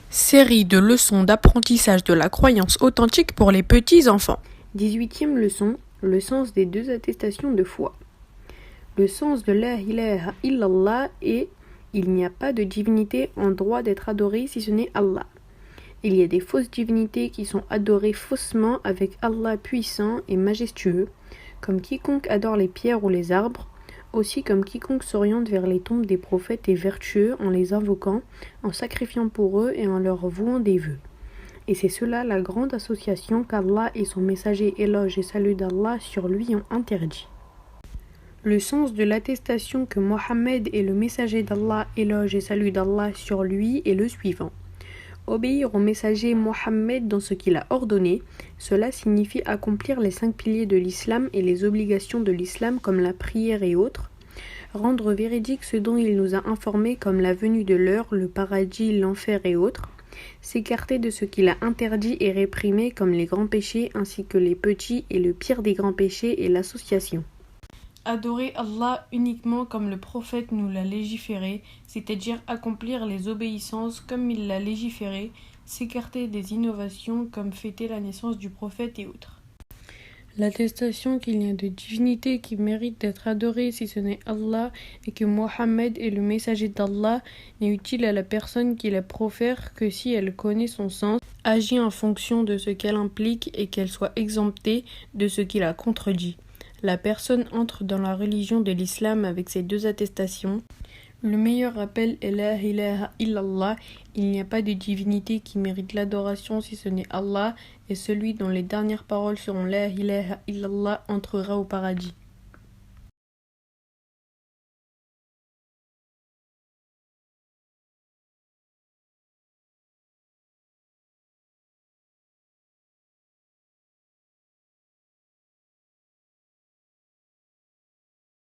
Série de leçons d'apprentissage de la croyance authentique pour les petits enfants. 18e leçon, le sens des deux attestations de foi. Le sens de la ilaha illallah est « il n'y a pas de divinité en droit d'être adorée si ce n'est Allah ». Il y a des fausses divinités qui sont adorées faussement avec Allah puissant et majestueux, comme quiconque adore les pierres ou les arbres, aussi comme quiconque s'oriente vers les tombes des prophètes et vertueux en les invoquant, en sacrifiant pour eux et en leur vouant des vœux. Et c'est cela la grande association qu'Allah et son messager éloge et salut d'Allah sur lui ont interdit. Le sens de l'attestation que Mohammed est le messager d'Allah éloge et salut d'Allah sur lui est le suivant. Obéir au messager Mohammed dans ce qu'il a ordonné, cela signifie accomplir les 5 piliers de l'islam et les obligations de l'islam comme la prière et autres, rendre véridique ce dont il nous a informés comme la venue de l'heure, le paradis, l'enfer et autres, s'écarter de ce qu'il a interdit et réprimé comme les grands péchés ainsi que les petits et le pire des grands péchés est l'association. Adorer Allah uniquement comme le prophète nous l'a légiféré, c'est-à-dire accomplir les obéissances comme il l'a légiféré, s'écarter des innovations comme fêter la naissance du prophète et autres. L'attestation qu'il n'y a de divinité qui mérite d'être adorée si ce n'est Allah et que Mohammed est le messager d'Allah n'est utile à la personne qui la profère que si elle connaît son sens, agit en fonction de ce qu'elle implique et qu'elle soit exemptée de ce qui la contredit. La personne entre dans la religion de l'islam avec ces deux attestations. Le meilleur rappel est la ilaha illallah, il n'y a pas de divinité qui mérite l'adoration si ce n'est Allah, et celui dont les dernières paroles seront la ilaha illallah entrera au paradis.